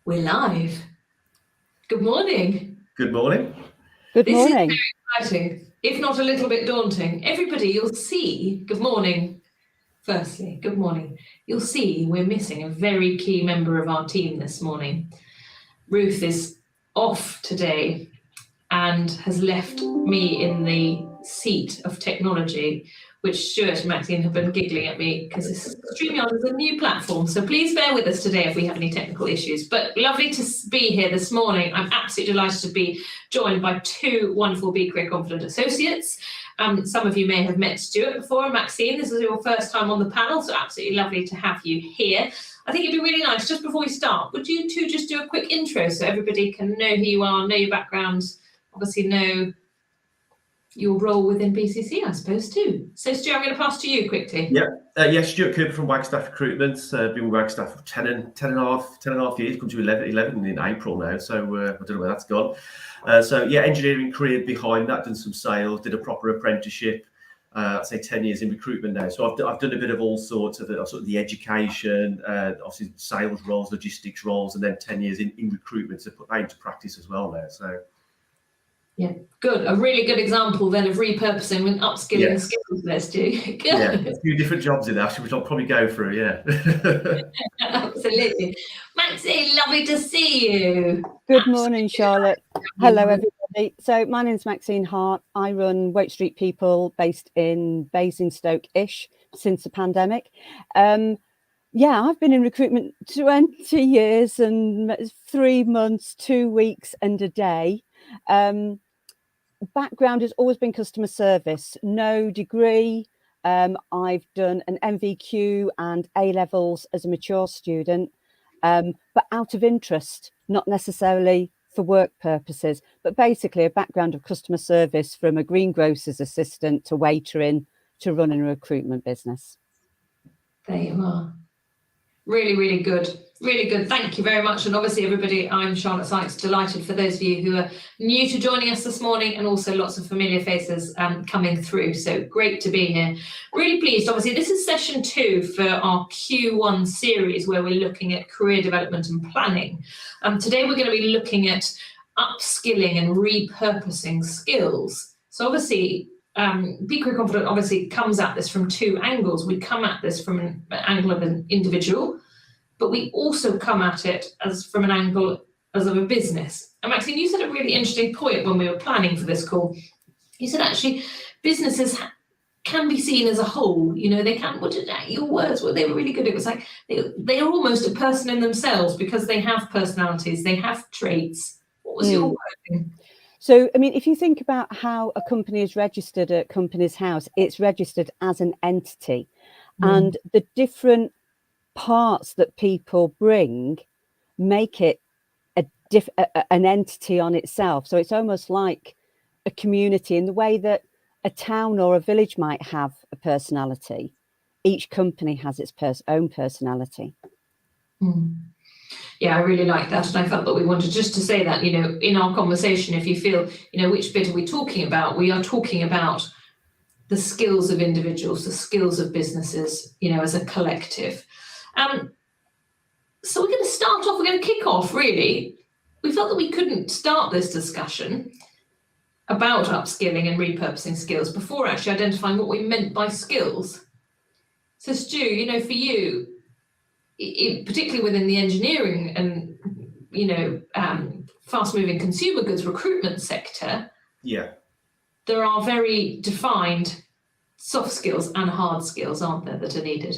We're live. Good morning. Good morning. Good This morning. is very exciting, if not a little bit daunting. Everybody, you'll see, good morning. Firstly, good morning. You'll see we're missing a very key member of our team this morning. Ruth is off today and has left me in the seat of technology, which Stuart and Maxine have been giggling at me because StreamYard is a new platform. So please bear with us today if we have any technical issues. But lovely to be here this morning. I'm absolutely delighted to be joined by two wonderful Be Career Confident associates. Some of you may have met Stuart before. Maxine, this is your first time on the panel, so absolutely lovely to have you here. I think it'd be really nice, just before we start, would you two just do a quick intro so everybody can know who you are, know your backgrounds, obviously know your role within BCC, I suppose, too. So, Stuart, I'm going to pass to you quickly. Yeah, Stuart Cooper from Wagstaff Recruitment. Been with Wagstaff for 10 and a half years, come to 11 in April now, so I don't know where that's gone. Engineering career behind that, done some sales, did a proper apprenticeship, I'd say 10 years in recruitment now. So I've done a bit of all sorts of the education, obviously sales roles, logistics roles, and then 10 years in recruitment to put that into practice as well now. So. Yeah, good. A really good example then of repurposing and upskilling skills there, Stu. Good. Yeah, a few different jobs in that, which I'll probably go through, yeah. Absolutely. Maxine, lovely to see you. Good morning, Charlotte. Hello, everybody. So my name's Maxine Hart. I run Wake Street People based in Basingstoke-ish since the pandemic. I've been in recruitment 20 years and 3 months, 2 weeks and a day. Background has always been customer service, no degree. I've done an MVQ and A-levels as a mature student, but out of interest, not necessarily for work purposes, but basically a background of customer service from a greengrocer's assistant to waitering to running a recruitment business. There you are. Really, really good. Really good. Thank you very much. And obviously, everybody, I'm Charlotte Sykes, delighted for those of you who are new to joining us this morning, and also lots of familiar faces coming through. So great to be here. Really pleased. Obviously, this is session 2 for our Q1 series where we're looking at career development and planning. Today, we're going to be looking at upskilling and repurposing skills. So obviously, Be Career Confident obviously comes at this from 2 angles. We come at this from an angle of an individual, but we also come at it as from an angle as of a business. And Maxine, you said a really interesting point when we were planning for this call. You said actually businesses can be seen as a whole. You know, they can, your words were, they were really good. It was like they are almost a person in themselves because they have personalities, they have traits. What was your word? So, I mean, if you think about how a company is registered at Companies House, it's registered as an entity, and the different parts that people bring make it an entity on itself. So it's almost like a community in the way that a town or a village might have a personality. Each company has its own personality. Yeah, I really like that. And I felt that we wanted just to say that, you know, in our conversation, if you feel, you know, which bit are we talking about? We are talking about the skills of individuals, the skills of businesses, you know, as a collective. So we're going to start off, we're going to kick off, really. We felt that we couldn't start this discussion about upskilling and repurposing skills before actually identifying what we meant by skills. So Stu, you know, for you, particularly within the engineering and, you know, fast-moving consumer goods recruitment sector, there are very defined soft skills and hard skills, aren't there, that are needed?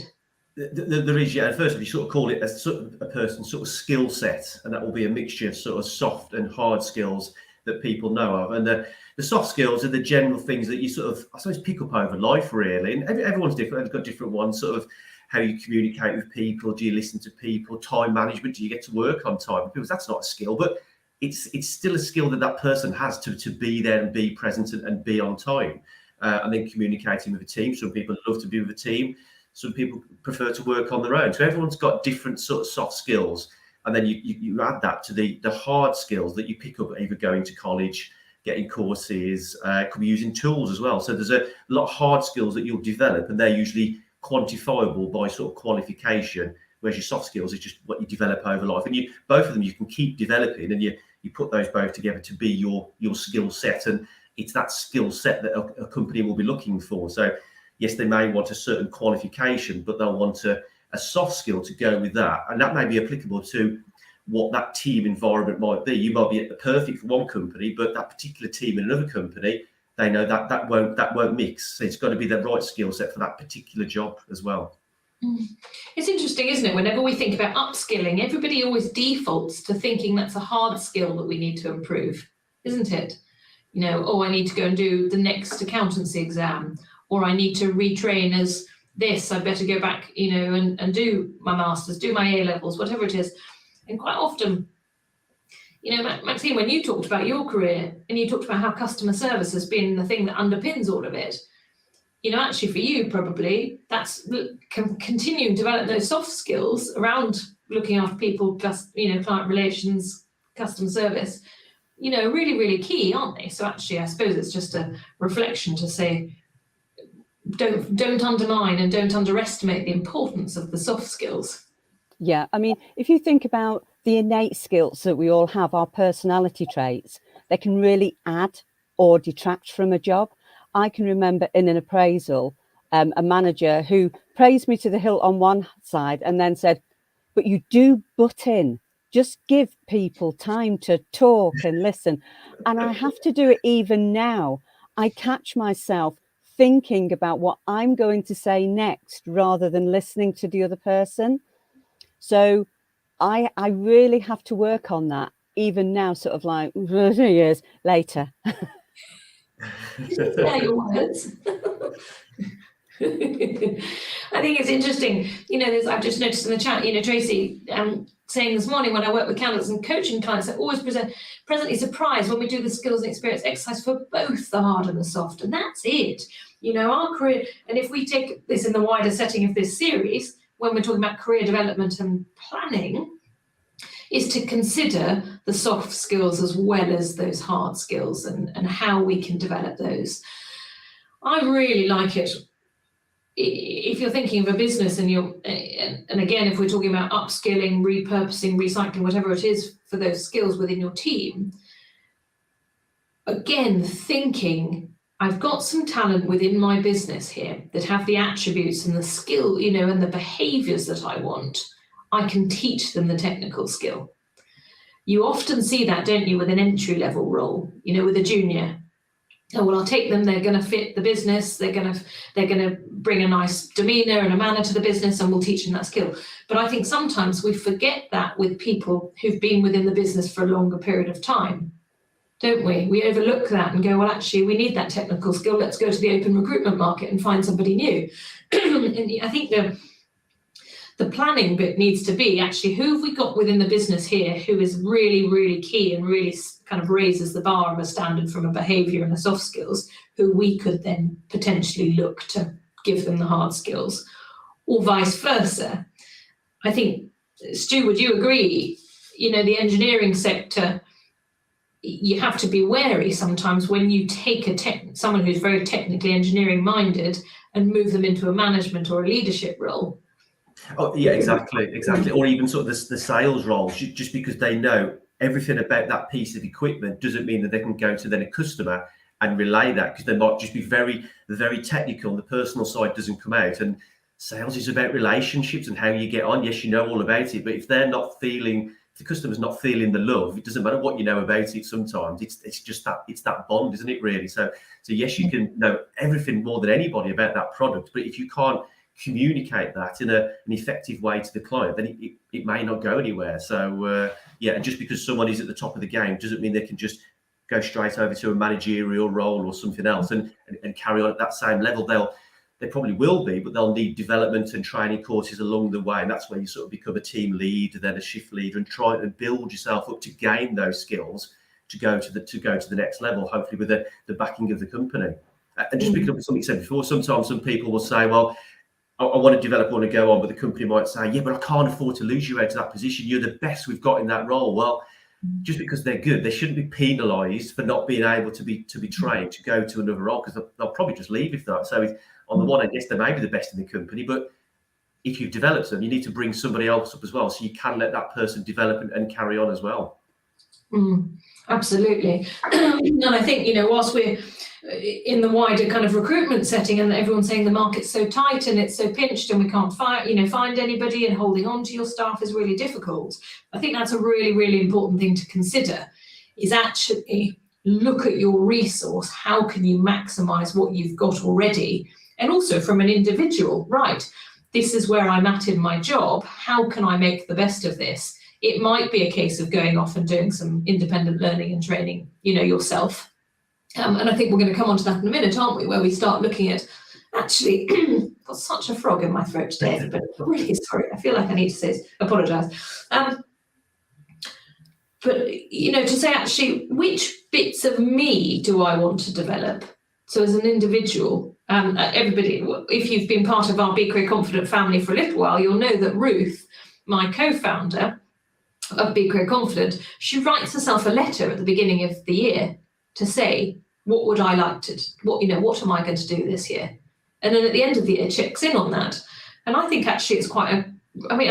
There is, yeah. And first, you sort of call it a person's sort of skill set, and that will be a mixture of sort of soft and hard skills that people know of. And the soft skills are the general things that you sort of, I suppose, pick up over life, really. And everyone's different. They've got different ones, sort of how you communicate with people. Do you listen to people? Time management. Do you get to work on time? Because that's not a skill, but it's still a skill that person has to be there and be present and be on time. And then communicating with a team. Some people love to be with a team. Some people prefer to work on their own. So everyone's got different sort of soft skills. And then you add that to the hard skills that you pick up either going to college, getting courses, could be using tools as well. So there's a lot of hard skills that you'll develop, and they're usually quantifiable by sort of qualification whereas your soft skills is just what you develop over life. And both of them you can keep developing, and you put those both together to be your skill set. And it's that skill set that a company will be looking for. So yes, they may want a certain qualification, but they'll want a soft skill to go with that. And that may be applicable to what that team environment might be. You might be perfect for one company, but that particular team in another company, they know that won't mix. So it's got to be the right skill set for that particular job as well. It's interesting, isn't it? Whenever we think about upskilling, everybody always defaults to thinking that's a hard skill that we need to improve, isn't it? You know, oh, I need to go and do the next accountancy exam, or I need to retrain as this, I better go back, you know, and do my masters, do my A levels, whatever it is. And quite often, you know, Maxine, when you talked about your career and you talked about how customer service has been the thing that underpins all of it, you know, actually for you, probably that's continuing to develop those soft skills around looking after people, you know, client relations, customer service, you know, really, really key, aren't they? So actually, I suppose it's just a reflection to say, don't undermine and don't underestimate the importance of the soft skills. Yeah, I mean, if you think about the innate skills that we all have, our personality traits, they can really add or detract from a job. I can remember in an appraisal, a manager who praised me to the hilt on one side and then said, but you do butt in, just give people time to talk and listen. And I have to do it even now. I catch myself thinking about what I'm going to say next rather than listening to the other person. So I really have to work on that even now, sort of like 2 years later. Yeah, your words. I think it's interesting. You know, I've just noticed in the chat, you know, Tracy saying this morning when I work with candidates and coaching clients, I always presently surprised when we do the skills and experience exercise for both the hard and the soft. And that's it. You know, our career, and if we take this in the wider setting of this series, when we're talking about career development and planning, is to consider the soft skills as well as those hard skills and how we can develop those. I really like it. If you're thinking of a business and again, if we're talking about upskilling, repurposing, recycling, whatever it is for those skills within your team, again, thinking, I've got some talent within my business here that have the attributes and the skill, you know, and the behaviors that I want. I can teach them the technical skill. You often see that, don't you, with an entry level role, you know, with a junior. Oh, well, I'll take them. They're going to fit the business. They're going to bring a nice demeanor and a manner to the business, and we'll teach them that skill. But I think sometimes we forget that with people who've been within the business for a longer period of time, don't we? We overlook that and go, well, actually, we need that technical skill. Let's go to the open recruitment market and find somebody new. And I think the planning bit needs to be actually, who have we got within the business here who is really, really key and really kind of raises the bar of a standard from a behaviour and a soft skills, who we could then potentially look to give them the hard skills, or vice versa. I think, Stu, would you agree? You know, the engineering sector, you have to be wary sometimes when you take someone who's very technically engineering minded and move them into a management or a leadership role. Oh yeah, exactly. Or even sort of the sales roles, just because they know everything about that piece of equipment doesn't mean that they can go to then a customer and relay that, because they might just be very, very technical. The personal side doesn't come out, and sales is about relationships and how you get on. Yes, you know all about it, but if they're not feeling, if the customer's not feeling the love, it doesn't matter what you know about it. Sometimes it's just that bond, isn't it, really? So yes, you can know everything more than anybody about that product, but if you can't communicate that in an effective way to the client, then it may not go anywhere. So yeah, and just because someone is at the top of the game doesn't mean they can just go straight over to a managerial role or something else and carry on at that same level. They probably will be, but they'll need development and training courses along the way, and that's where you sort of become a team lead, then a shift leader, and try and build yourself up to gain those skills to go to the next level, hopefully with the backing of the company. And just picking up on something you said before, sometimes some people will say, well, I want to develop, I want to go on, but the company might say, yeah, but I can't afford to lose you out of that position. You're the best we've got in that role. Well, just because they're good, they shouldn't be penalised for not being able to be trained to go to another role, because they'll probably just leave if that. So on the one hand, yes, they may be the best in the company, but if you've developed them, you need to bring somebody else up as well, so you can let that person develop and carry on as well. Absolutely. And I think, you know, whilst we're in the wider kind of recruitment setting and everyone's saying the market's so tight and it's so pinched and we can't find anybody, and holding on to your staff is really difficult, I think that's a really, really important thing to consider, is actually look at your resource. How can you maximize what you've got already? And also from an individual, right, this is where I'm at in my job. How can I make the best of this? It might be a case of going off and doing some independent learning and training, you know, yourself. And I think we're going to come on to that in a minute, aren't we? Where we start looking at, actually, I've got such a frog in my throat today, but I'm really sorry. I feel like I need to apologise. But, you know, to say actually, which bits of me do I want to develop? So as an individual, everybody, if you've been part of our Be Career Confident family for a little while, you'll know that Ruth, my co-founder of Be Career Confident, she writes herself a letter at the beginning of the year to say, what would I like to, what am I going to do this year? And then at the end of the year, checks in on that. And I think actually it's I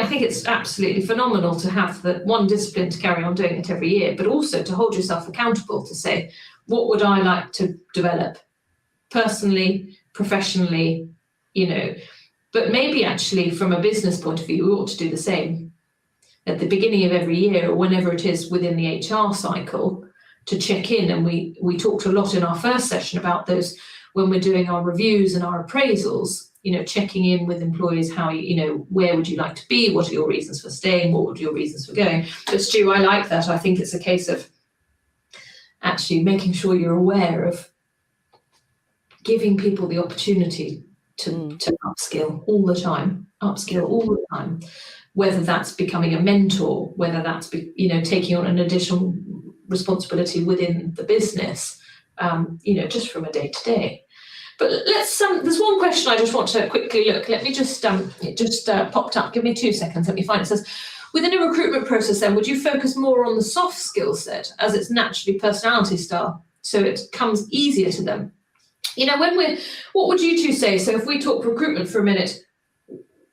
think it's absolutely phenomenal to have the one discipline to carry on doing it every year, but also to hold yourself accountable to say, what would I like to develop personally, professionally, you know, but maybe actually from a business point of view, we ought to do the same at the beginning of every year or whenever it is within the HR cycle, to check in. And we talked a lot in our first session about those when we're doing our reviews and our appraisals, you know, checking in with employees, how, you know, where would you like to be? What are your reasons for staying? What would your reasons for going? But Stu, I like that. I think it's a case of actually making sure you're aware of giving people the opportunity to upskill all the time, whether that's becoming a mentor, whether that's, taking on an additional responsibility within the business, just from a day to day. But let's, there's one question I just want to quickly look. Let me just, it just popped up. Give me 2 seconds. Let me find it. It says, within a recruitment process then, would you focus more on the soft skill set as it's naturally personality style, so it comes easier to them? You know, what would you two say? So if we talk recruitment for a minute,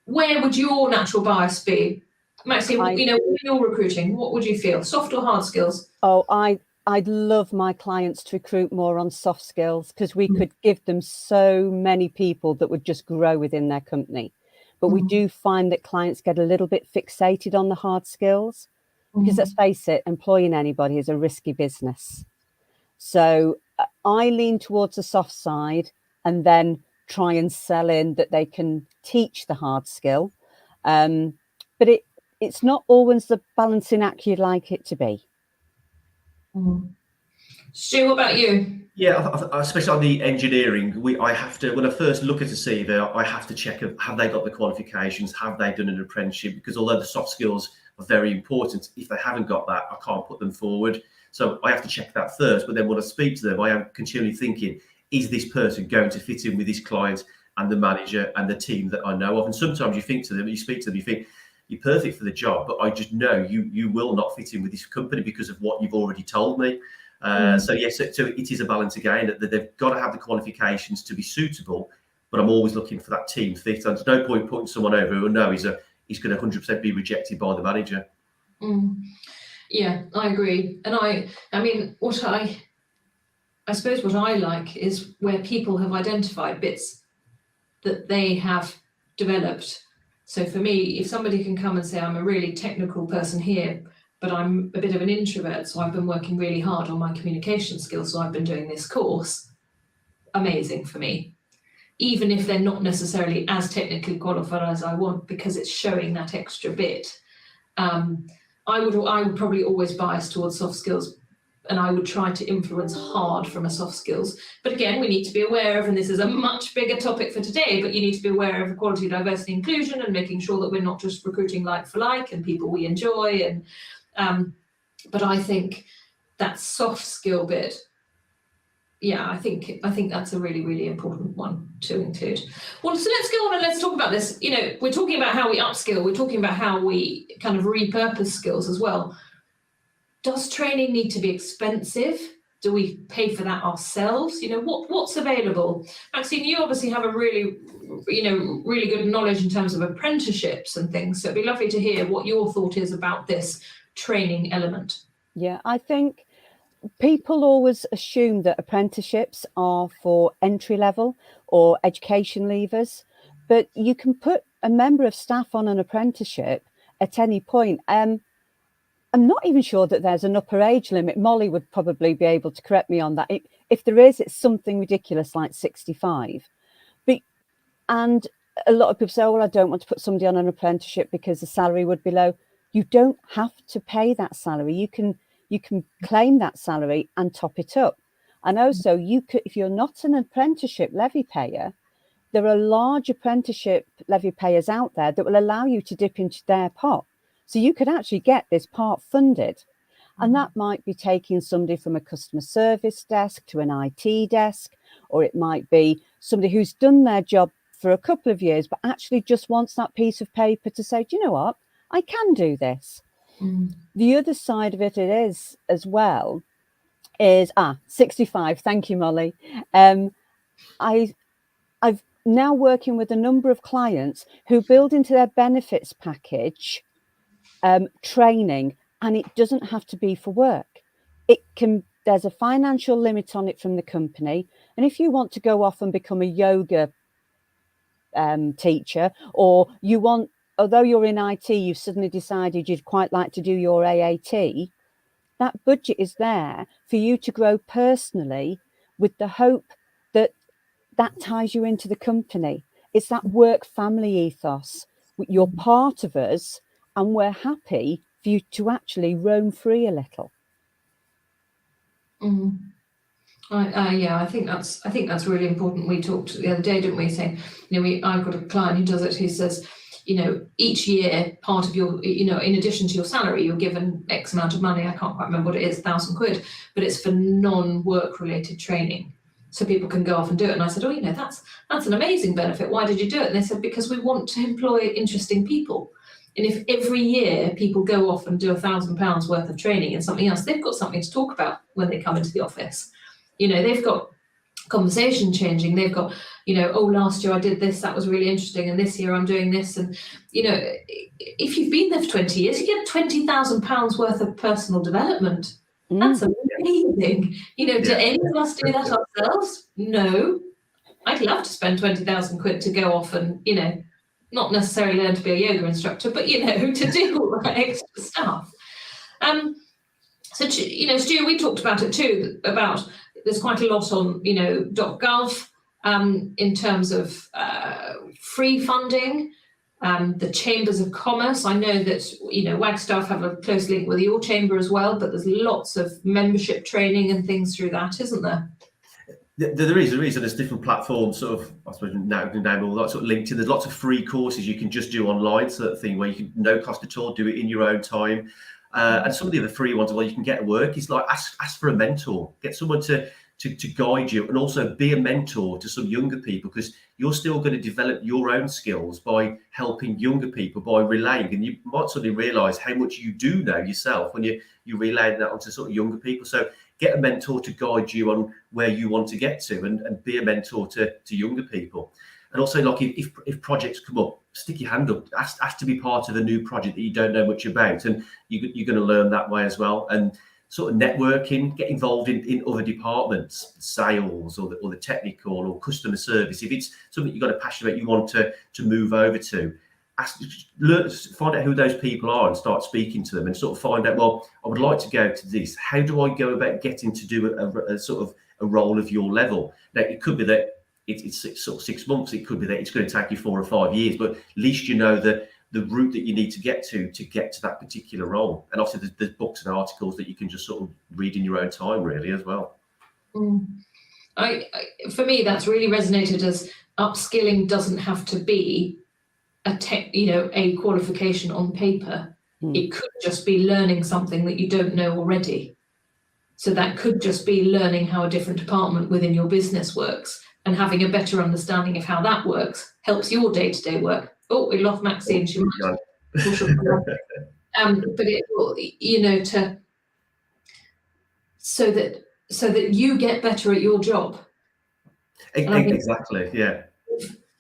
where would your natural bias be? Maxine, when you're recruiting, what would you feel? Soft or hard skills? Oh, I'd love my clients to recruit more on soft skills, because we could give them so many people that would just grow within their company. But we do find that clients get a little bit fixated on the hard skills, because let's face it, employing anybody is a risky business. So I lean towards the soft side and then try and sell in that they can teach the hard skill. But it's not always the balancing act you'd like it to be. Stu, what about you? Yeah, especially on the engineering, I have to, when I first look at a CV, I have to check, have they got the qualifications? Have they done an apprenticeship? Because although the soft skills are very important, if they haven't got that, I can't put them forward. So I have to check that first. But then when I speak to them, I am continually thinking, is this person going to fit in with this client and the manager and the team that I know of? And sometimes you think to them, you speak to them, you think, you're perfect for the job, but I just know you will not fit in with this company because of what you've already told me. So yes, so it is a balance again, that they've got to have the qualifications to be suitable, but I'm always looking for that team fit. And there's no point putting someone over who I know he's going to 100% be rejected by the manager. Yeah, I agree. And I mean, I suppose what I like is where people have identified bits that they have developed. So for me, if somebody can come and say, I'm a really technical person here, but I'm a bit of an introvert, so I've been working really hard on my communication skills, so I've been doing this course, amazing for me. Even if they're not necessarily as technically qualified as I want, because it's showing that extra bit. I would probably always bias towards soft skills, and I would try to influence hard from a soft skills. But again, we need to be aware of, and this is a much bigger topic for today, but you need to be aware of equality, diversity, inclusion, and making sure that we're not just recruiting like for like and people we enjoy. And but I think that soft skill bit, yeah, I think that's a really, really important one to include. Well, so let's go on and let's talk about this. You know, we're talking about how we upskill. We're talking about how we kind of repurpose skills as well. Does training need to be expensive? Do we pay for that ourselves? You know, what's available? Maxine, you obviously have a really good knowledge in terms of apprenticeships and things. So it'd be lovely to hear what your thought is about this training element. Yeah, I think people always assume that apprenticeships are for entry level or education leavers, but you can put a member of staff on an apprenticeship at any point. I'm not even sure that there's an upper age limit. Molly would probably be able to correct me on that. If there is, it's something ridiculous like 65. And a lot of people say, oh, well, I don't want to put somebody on an apprenticeship because the salary would be low. You don't have to pay that salary. You can claim that salary and top it up. And also, if you're not an apprenticeship levy payer, there are large apprenticeship levy payers out there that will allow you to dip into their pot. So you could actually get this part funded. And that might be taking somebody from a customer service desk to an IT desk, or it might be somebody who's done their job for a couple of years, but actually just wants that piece of paper to say, do you know what? I can do this. The other side of it is as well is 65. Thank you, Molly. I've now working with a number of clients who build into their benefits package training, and it doesn't have to be for work. There's a financial limit on it from the company, and if you want to go off and become a yoga teacher, or although you're in IT, you've suddenly decided you'd quite like to do your AAT, that budget is there for you to grow personally, with the hope that ties you into the company. It's that work family ethos. You're part of us, and we're happy for you to actually roam free a little. I think that's really important. We talked the other day, didn't we? Saying, I've got a client who does it, who says, each year, part of your, in addition to your salary, you're given X amount of money. I can't quite remember what it is, £1,000, but it's for non-work related training. So people can go off and do it. And I said, that's an amazing benefit. Why did you do it? And they said, because we want to employ interesting people. And if every year people go off and do £1,000 worth of training in something else, they've got something to talk about when they come into the office. They've got conversation changing. They've got, last year I did this, that was really interesting. And this year I'm doing this. And, if you've been there for 20 years, you get £20,000 worth of personal development. That's amazing. Do any of us do that ourselves? No. I'd love to spend £20,000 to go off and, not necessarily learn to be a yoga instructor, but, to do all that extra stuff. So, Stuart, we talked about it too, about there's quite a lot on, .gov in terms of free funding, the chambers of commerce. I know that, Wagstaff have a close link with your chamber as well, but there's lots of membership training and things through that, isn't there? There is, and there's different platforms, sort of, I suppose now all that sort of LinkedIn. There's lots of free courses you can just do online, sort of thing, where you can, no cost at all, do it in your own time. And some of the other free ones, you can get at work, is like ask for a mentor, get someone to guide you, and also be a mentor to some younger people, because you're still going to develop your own skills by helping younger people, by relaying, and you might suddenly realise how much you do know yourself when you relay that onto sort of younger people. So get a mentor to guide you on where you want to get to, and be a mentor to younger people. And also, like, if projects come up, stick your hand up, ask to be part of a new project that you don't know much about, and you're going to learn that way as well. And sort of networking, get involved in other departments, sales or the technical or customer service. If it's something you've got a passion about, you want to move over to, find out who those people are and start speaking to them, and sort of find out, well, I would like to go to this. How do I go about getting to do a sort of a role of your level? Now, it could be that it's sort of 6 months. It could be that it's going to take you 4 or 5 years, but at least you know the route that you need to get to that particular role. And also there's books and articles that you can just sort of read in your own time, really, as well. For me, that's really resonated as upskilling doesn't have to be a qualification on paper. It could just be learning something that you don't know already. So that could just be learning how a different department within your business works, and having a better understanding of how that works helps your day-to-day work. Oh, we lost Maxine. She might push up. But it will, so that so that you get better at your job. Exactly, yeah.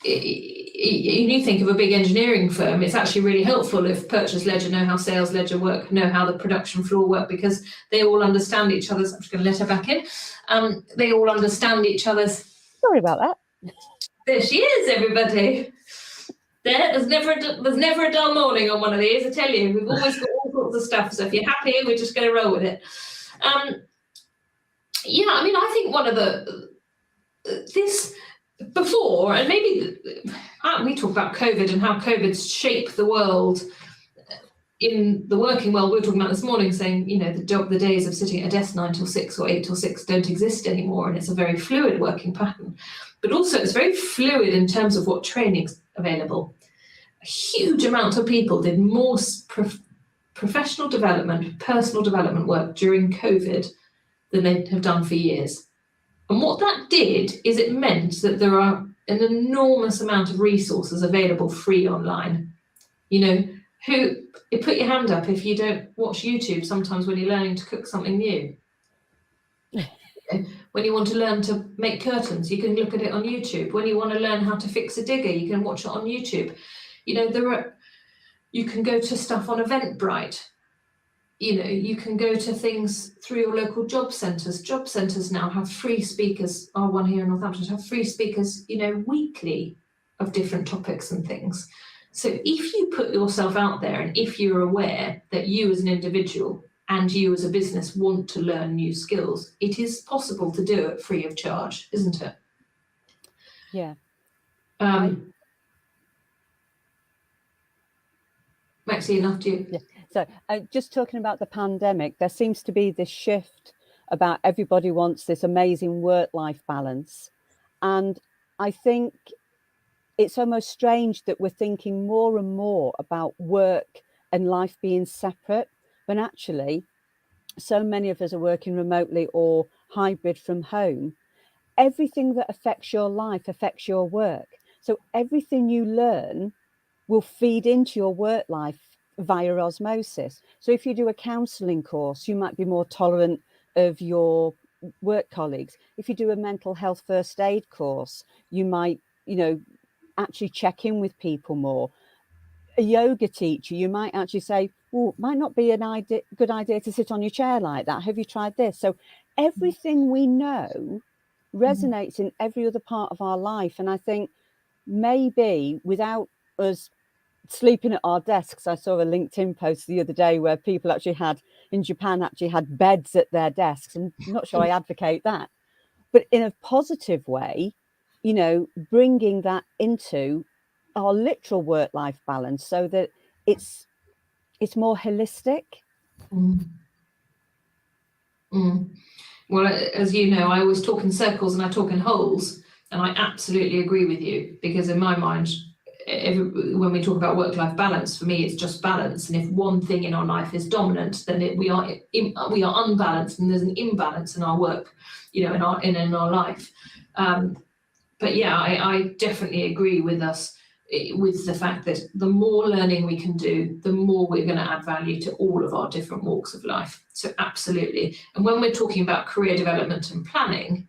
You think of a big engineering firm, it's actually really helpful if purchase ledger know how sales ledger work, know how the production floor work, because they all understand each other's. I'm just going to let her back in. They all understand each other's. Sorry about that. There she is, everybody. There's never a dull morning on one of these, I tell you. We've always got all sorts of stuff. So if you're happy, we're just going to roll with it. Yeah, I mean, I think one of this before, and maybe we talk about COVID and how COVID's shaped the world. In the working world, we were talking about this morning, saying, you know, the days of sitting at a desk 9 till 6 or 8 till 6 don't exist anymore, and it's a very fluid working pattern. But also, it's very fluid in terms of what training's available. A huge amount of people did more professional development, personal development work during COVID than they have done for years. And what that did is it meant that there are an enormous amount of resources available free online. You know, put your hand up if you don't watch YouTube sometimes when you're learning to cook something new. When you want to learn to make curtains, you can look at it on YouTube. When you want to learn how to fix a digger, you can watch it on YouTube. You know, you can go to stuff on Eventbrite. You know, you can go to things through your local job centres. Job centres now have free speakers. Our one here in Northampton have free speakers, you know, weekly of different topics and things. So if you put yourself out there, and if you're aware that you as an individual and you as a business want to learn new skills, it is possible to do it free of charge, isn't it? Yeah. Maxine, after you. Yeah. So just talking about the pandemic, there seems to be this shift about everybody wants this amazing work-life balance. And I think it's almost strange that we're thinking more and more about work and life being separate, when actually so many of us are working remotely or hybrid from home. Everything that affects your life affects your work. So everything you learn will feed into your work life via osmosis. So if you do a counselling course, you might be more tolerant of your work colleagues. If you do a mental health first aid course, you might, you know, actually check in with people more. A yoga teacher, you might actually say, well, it might not be good idea to sit on your chair like that. Have you tried this? So everything we know resonates in every other part of our life. And I think maybe without us sleeping at our desks, I saw a LinkedIn post the other day where people actually had, in Japan, actually had beds at their desks. I'm not sure I advocate that, but in a positive way, you know, bringing that into our literal work-life balance so that it's more holistic. Well, as you know, I always talk in circles and I talk in wholes, and I absolutely agree with you, because in my mind, when we talk about work-life balance, for me, it's just balance. And if one thing in our life is dominant, then we are unbalanced, and there's an imbalance in our work, you know, in our life. But yeah, I definitely agree with us with the fact that the more learning we can do, the more we're going to add value to all of our different walks of life. So absolutely. And when we're talking about career development and planning,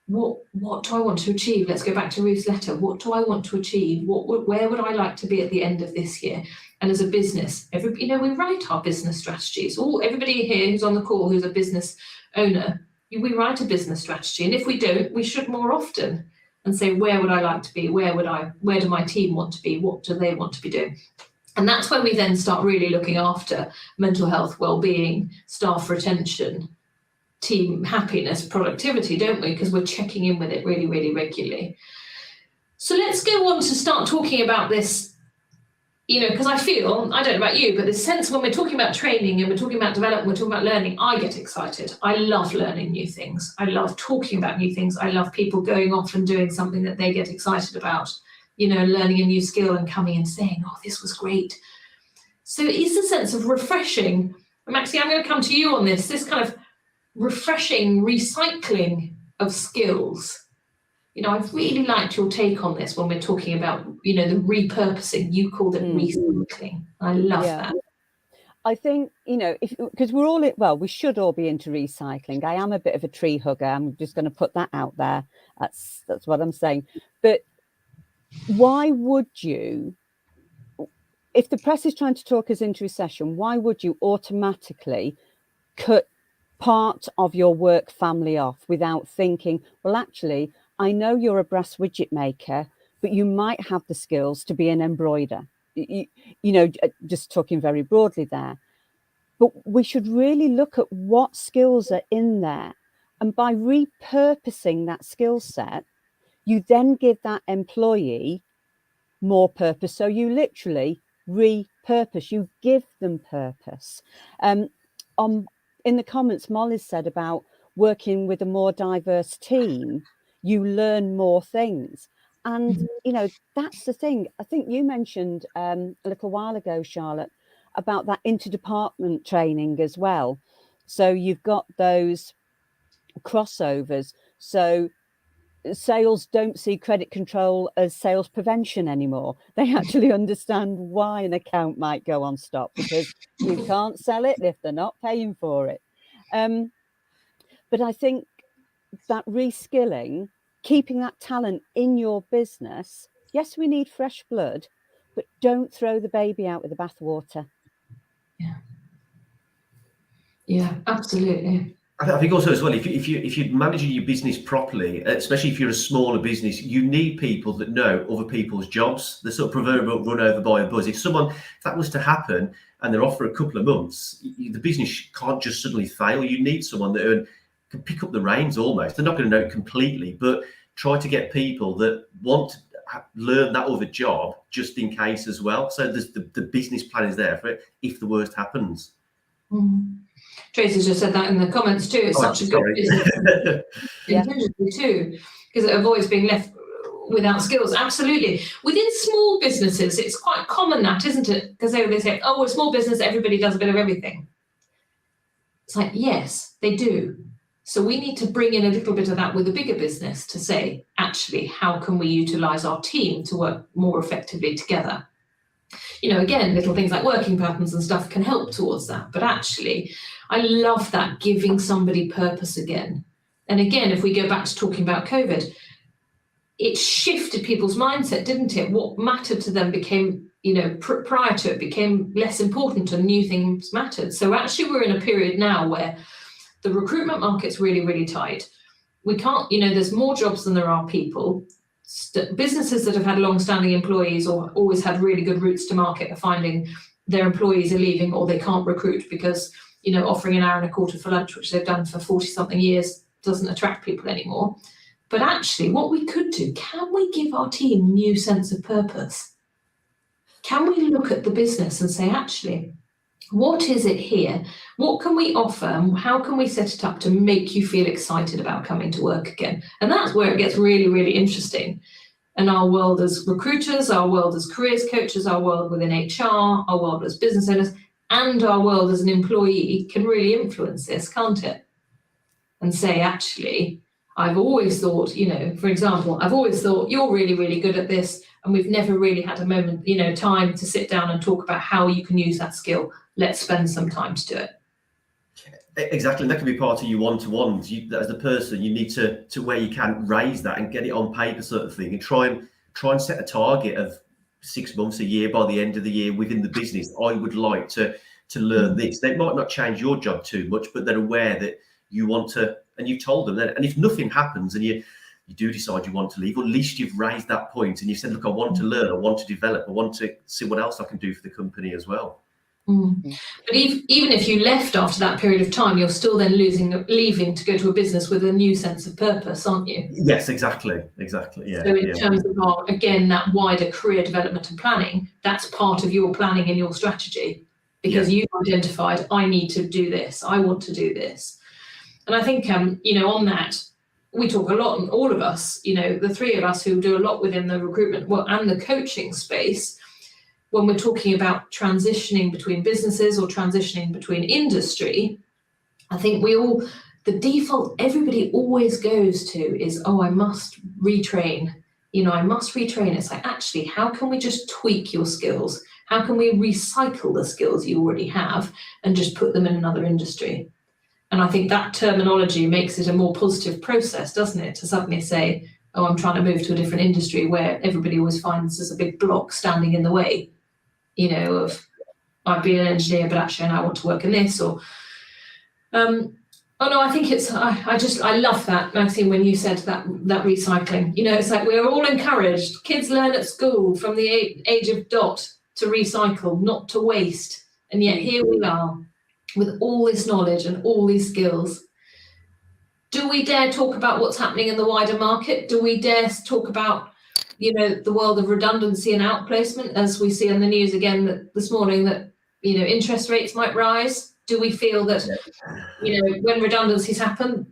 what do I want to achieve? Let's go back to Ruth's letter. What do I want to achieve? Where would I like to be at the end of this year? And as a business, we write our business strategies. Everybody here who's on the call who's a business owner, we write a business strategy. And if we don't, we should more often, and say, where would I like to be? Where do my team want to be? What do they want to be doing? And that's when we then start really looking after mental health, well-being, staff retention, team happiness, productivity, don't we? Because we're checking in with it really, really regularly. So let's go on to start talking about this, you know, because I feel, I don't know about you, but the sense when we're talking about training and we're talking about development, we're talking about learning, I get excited. I love learning new things. I love talking about new things. I love people going off and doing something that they get excited about, you know, learning a new skill and coming and saying, oh, this was great. So it's a sense of refreshing. Maxine, I'm going to come to you on this kind of refreshing recycling of skills. You know, I've really liked your take on this when we're talking about, you know, the repurposing. You called it recycling. I love that. I think, because we're all, we should all be into recycling. I am a bit of a tree hugger. I'm just going to put that out there. That's what I'm saying. But why would you, if the press is trying to talk us into recession, why would you automatically cut part of your work family off without thinking, well, actually, I know you're a brass widget maker, but you might have the skills to be an embroider. Just talking very broadly there. But we should really look at what skills are in there. And by repurposing that skill set, you then give that employee more purpose. So you literally repurpose, you give them purpose. In the comments, Molly said about working with a more diverse team, you learn more things. And, that's the thing. I think you mentioned a little while ago, Charlotte, about that interdepartment training as well. So you've got those crossovers. So sales don't see credit control as sales prevention anymore. They actually understand why an account might go on stop, because you can't sell it if they're not paying for it. But I think that reskilling, keeping that talent in your business, yes, we need fresh blood, but don't throw the baby out with the bathwater. Yeah, absolutely. I think also as well, if you're managing your business properly, especially if you're a smaller business, you need people that know other people's jobs. The sort of proverbial run over by a bus. If that was to happen and they're off for a couple of months, the business can't just suddenly fail. You need someone that can pick up the reins almost. They're not going to know it completely, but try to get people that want to learn that other job just in case as well. So the business plan is there for it if the worst happens. Mm. Tracy's just said that in the comments too. It's such a good business intentionally too, because it avoids being left without skills. Absolutely. Within small businesses, it's quite common that, isn't it? Because they say, oh, we're a small business, everybody does a bit of everything. It's like, yes, they do. So we need to bring in a little bit of that with a bigger business to say, actually, how can we utilize our team to work more effectively together? Again, little things like working patterns and stuff can help towards that. But actually, I love that, giving somebody purpose again. And again, if we go back to talking about COVID, it shifted people's mindset, didn't it? What mattered to them became, prior to it, became less important and new things mattered. So actually, we're in a period now where the recruitment market's really, really tight. We can't, there's more jobs than there are people. Businesses that have had long-standing employees or always had really good routes to market are finding their employees are leaving, or they can't recruit because, offering an hour and a quarter for lunch, which they've done for 40-something years, doesn't attract people anymore. But actually, what we could do, can we give our team a new sense of purpose? Can we look at the business and say, actually, what is it here? What can we offer? And how can we set it up to make you feel excited about coming to work again? And that's where it gets really, really interesting. And our world as recruiters, our world as careers coaches, our world within HR, our world as business owners, and our world as an employee can really influence this, can't it? And say, actually, I've always thought, for example, I've always thought you're really, really good at this, and we've never really had a moment, time to sit down and talk about how you can use that skill. Let's spend some time to do it. Exactly, and that can be part of your one-to-ones. As the person, you need to where you can raise that and get it on paper, sort of thing, and try and set a target of 6 months, a year. By the end of the year, within the business, I would like to learn this. They might not change your job too much, but they're aware that you want to, and you've told them that. And if nothing happens, and you do decide you want to leave, or at least you've raised that point and you said, look, I want to learn, I want to develop, I want to see what else I can do for the company as well. Mm. But even if you left after that period of time, you're still then leaving to go to a business with a new sense of purpose, aren't you? Yes, exactly. Yeah. So in terms of that wider career development and planning, that's part of your planning and your strategy, because you've identified, I need to do this, I want to do this. And I think, on that, we talk a lot, and all of us, the three of us who do a lot within the recruitment and the coaching space, when we're talking about transitioning between businesses or transitioning between industry, I think the default everybody always goes to is, oh, I must retrain. I must retrain. It's like, actually, how can we just tweak your skills? How can we recycle the skills you already have and just put them in another industry? And I think that terminology makes it a more positive process, doesn't it? To suddenly say, oh, I'm trying to move to a different industry, where everybody always finds there's a big block standing in the way, you know, of I've been an engineer, but actually I want to work in this, or oh no, I think it's, I love that, Maxine, when you said that recycling. You know, it's like we're all encouraged. Kids learn at school from the age of dot to recycle, not to waste. And yet here we are with all this knowledge and all these skills. Do we dare talk about what's happening in the wider market? Do we dare talk about, you know, the world of redundancy and outplacement, as we see in the news again this morning that, you know, interest rates might rise? Do we feel that, you know, when redundancies happen,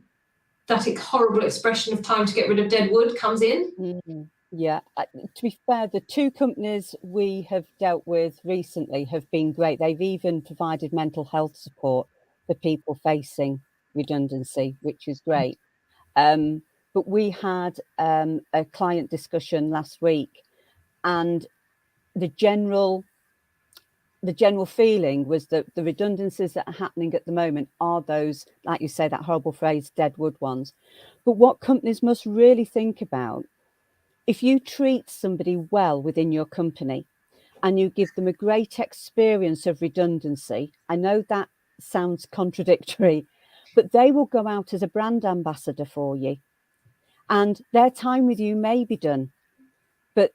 that horrible expression of time to get rid of dead wood comes in? Mm-hmm. Yeah, to be fair, the two companies we have dealt with recently have been great. They've even provided mental health support for people facing redundancy, which is great. But we had a client discussion last week, and the general feeling was that the redundancies that are happening at the moment are those, like you say, that horrible phrase, dead wood ones. But what companies must really think about, if you treat somebody well within your company and you give them a great experience of redundancy, I know that sounds contradictory, but they will go out as a brand ambassador for you. And their time with you may be done, but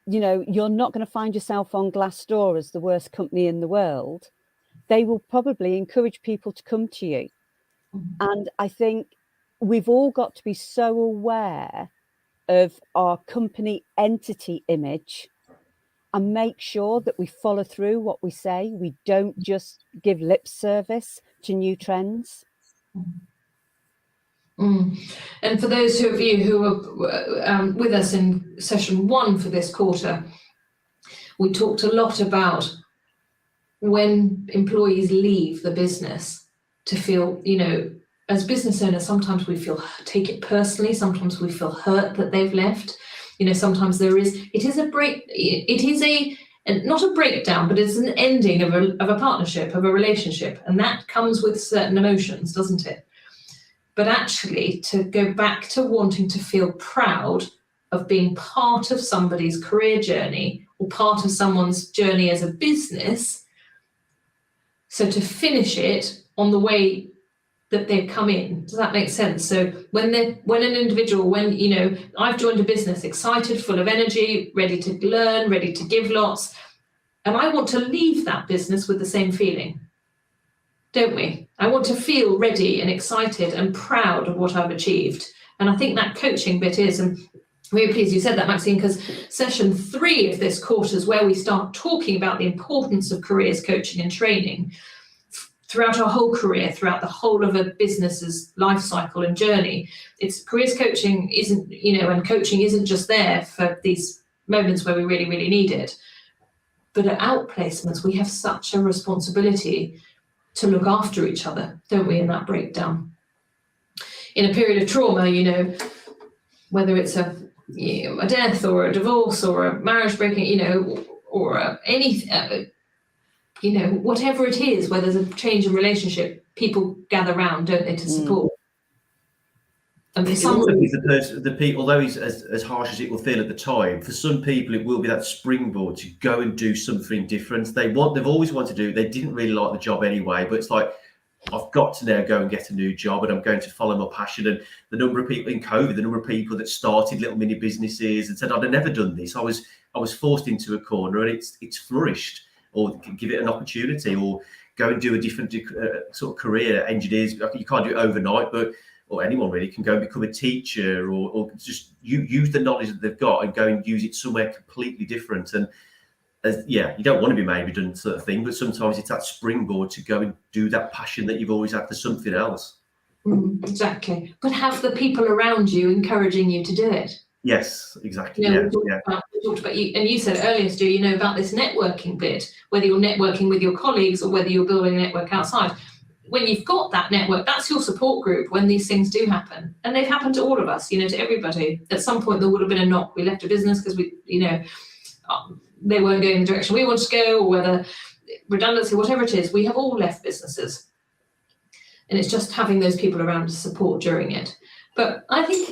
you know, you're not going to find yourself on Glassdoor as the worst company in the world. They will probably encourage people to come to you. Mm-hmm. And I think we've all got to be so aware of our company entity image and make sure that we follow through what we say. We don't just give lip service to new trends. And for those of you who are with us in session 1 for this quarter, we talked a lot about when employees leave the business to feel, you know, as business owners, sometimes we take it personally, sometimes we feel hurt that they've left. You know, sometimes it is not a breakdown, but it's an ending of a partnership, of a relationship, and that comes with certain emotions, doesn't it? But actually, to go back to wanting to feel proud of being part of somebody's career journey or part of someone's journey as a business, so to finish it on the way that they've come in. Does that make sense? So when an individual, you know, I've joined a business excited, full of energy, ready to learn, ready to give lots, and I want to leave that business with the same feeling. Don't we? I want to feel ready and excited and proud of what I've achieved. And I think that coaching bit is, and I'm really pleased you said that, Maxine, because session 3 of this quarter is where we start talking about the importance of careers coaching and training throughout our whole career, throughout the whole of a business's life cycle and journey. It's careers coaching isn't, you know, and coaching isn't just there for these moments where we really, really need it. But at outplacements, we have such a responsibility to look after each other, don't we, in that breakdown. In a period of trauma, you know, whether it's a death or a divorce or a marriage breaking, you know, or anything, you know, whatever it is, where there's a change in relationship, people gather round, don't they, to support. And the people, although it's as harsh as it will feel at the time, for some people it will be that springboard to go and do something different. They've always wanted to do. They didn't really like the job anyway, but it's like, I've got to now go and get a new job, and I'm going to follow my passion. And the number of people in COVID, the number of people that started little mini businesses and said, I'd have never done this. I was forced into a corner, and it's flourished. Or give it an opportunity, or go and do a different sort of career. Engineers, you can't do it overnight, but or anyone really can go and become a teacher, or just use the knowledge that they've got and go and use it somewhere completely different. And you don't want to be made redundant sort of thing, but sometimes it's that springboard to go and do that passion that you've always had for something else. Exactly. But have the people around you encouraging you to do it. Yes, exactly. You know, we talked about you, and you said earlier, Stu, you know, about this networking bit, whether you're networking with your colleagues or whether you're building a network outside. When you've got that network, that's your support group when these things do happen. And they've happened to all of us, you know, to everybody. At some point, there would have been a knock. We left a business because we, you know, they weren't going in the direction we wanted to go, or whether redundancy, whatever it is, we have all left businesses. And it's just having those people around to support during it. But I think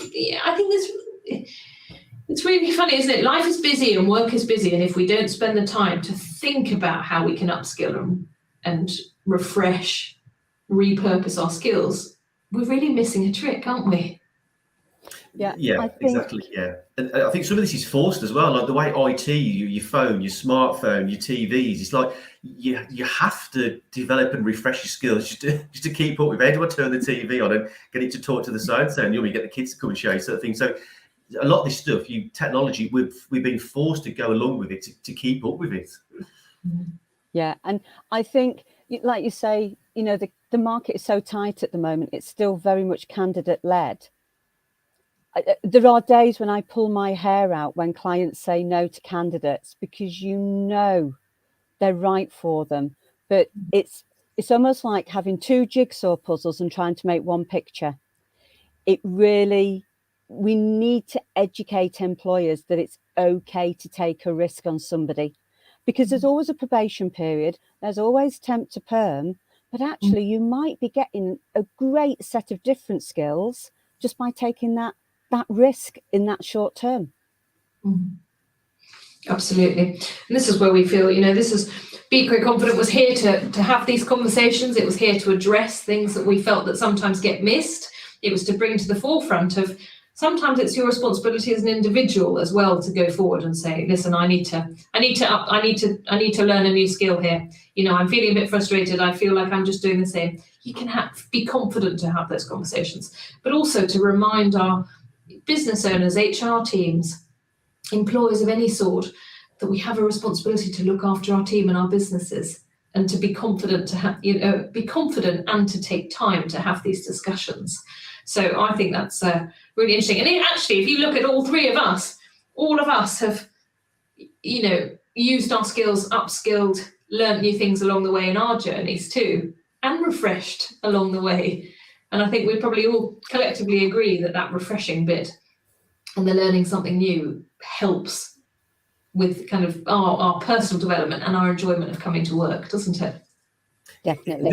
it's really funny, isn't it? Life is busy and work is busy. And if we don't spend the time to think about how we can upskill and refresh, repurpose our skills, we're really missing a trick, aren't we? Yeah, exactly. Yeah, and I think some of this is forced as well. Like the way IT, your phone, your smartphone, your TVs. It's like you have to develop and refresh your skills just to keep up with. How do I turn the TV on and get it to talk to the sound? And you get the kids to come and show you sort of thing. So a lot of this stuff, technology, we've been forced to go along with it to keep up with it. Yeah, and I think, like you say, the market is so tight at the moment. It's still very much candidate led. There are days when I pull my hair out when clients say no to candidates, because they're right for them. But it's almost like having two jigsaw puzzles and trying to make one picture. We need to educate employers that it's okay to take a risk on somebody, because there's always a probation period. There's always temp to perm, but actually you might be getting a great set of different skills just by taking that risk in that short term. Absolutely. And this is where we feel, Be Career Confident was here to have these conversations. It was here to address things that we felt that sometimes get missed. It was to bring to the forefront of, sometimes it's your responsibility as an individual as well to go forward and say, listen, I need to learn a new skill here. I'm feeling a bit frustrated. I feel like I'm just doing the same. You can be confident to have those conversations, but also to remind our business owners, HR teams, employers of any sort, that we have a responsibility to look after our team and our businesses, and to be confident and to take time to have these discussions. So I think that's really interesting. And actually, if you look at all three of us, all of us have, used our skills, upskilled, learnt new things along the way in our journeys too, and refreshed along the way. And I think we probably all collectively agree that refreshing bit and the learning something new helps with kind of our personal development and our enjoyment of coming to work, doesn't it? Definitely.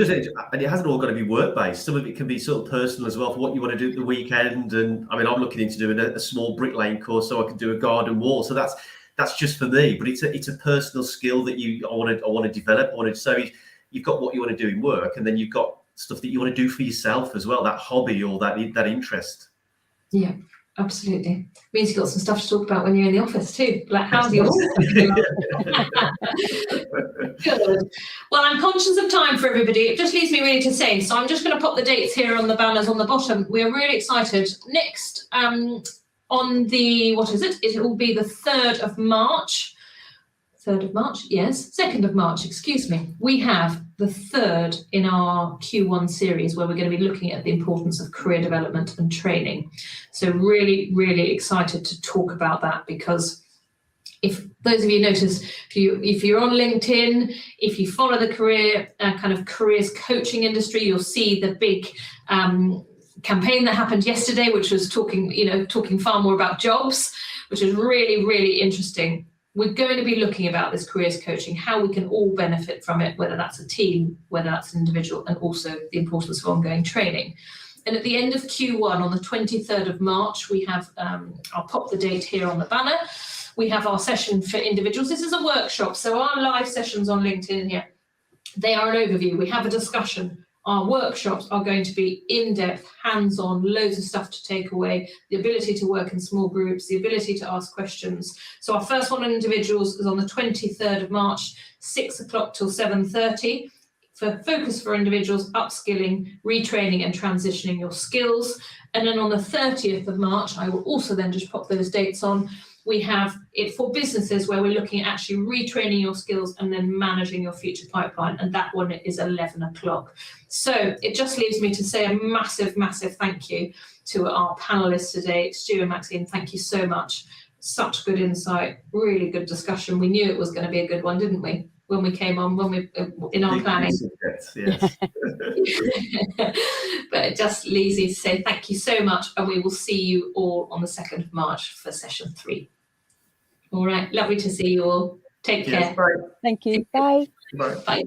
And it hasn't all got to be work-based. Some of it can be sort of personal as well, for what you want to do at the weekend. And I mean, I'm looking into doing a small bricklaying course so I can do a garden wall. So that's just for me, but it's a personal skill that I want to develop. So you've got what you want to do in work, and then you've got stuff that you want to do for yourself as well, that hobby or that interest. Yeah, absolutely. Means you've got some stuff to talk about when you're in the office too. Like, how's your Good. Well, I'm conscious of time for everybody. It just leaves me really to say, so I'm just going to pop the dates here on the banners on the bottom. We are really excited. Next, on the, what is it? It will be the 3rd of March. 3rd of March, yes. 2nd of March, excuse me. We have the 3rd in our Q1 series, where we're going to be looking at the importance of career development and training. So really, really excited to talk about that, because if those of you notice, if you're on LinkedIn, if you follow the careers coaching industry, you'll see the big campaign that happened yesterday, which was talking far more about jobs, which is really, really interesting. We're going to be looking about this careers coaching, how we can all benefit from it, whether that's a team, whether that's an individual, and also the importance of ongoing training. And at the end of Q1, on the 23rd of March, we have, I'll pop the date here on the banner, we have our session for individuals. This is a workshop, so our live sessions on LinkedIn here, they are an overview. We have a discussion. Our workshops are going to be in-depth, hands-on, loads of stuff to take away, the ability to work in small groups, the ability to ask questions. So our first one on individuals is on the 23rd of March, 6 o'clock till 7:30. For focus for individuals, upskilling, retraining and transitioning your skills. And then on the 30th of March, I will also then just pop those dates on. We have it for businesses, where we're looking at actually retraining your skills and then managing your future pipeline. And that one is 11 o'clock. So it just leaves me to say a massive, massive thank you to our panelists today. Stuart and Maxine, thank you so much. Such good insight, really good discussion. We knew it was going to be a good one, didn't we? When we came on, in our planning. Yes. But it just leaves me to say thank you so much, and we will see you all on the 2nd of March for session 3. All right, lovely to see you all. Take Cheers. care. Bye. Thank you. Bye. Bye. Bye.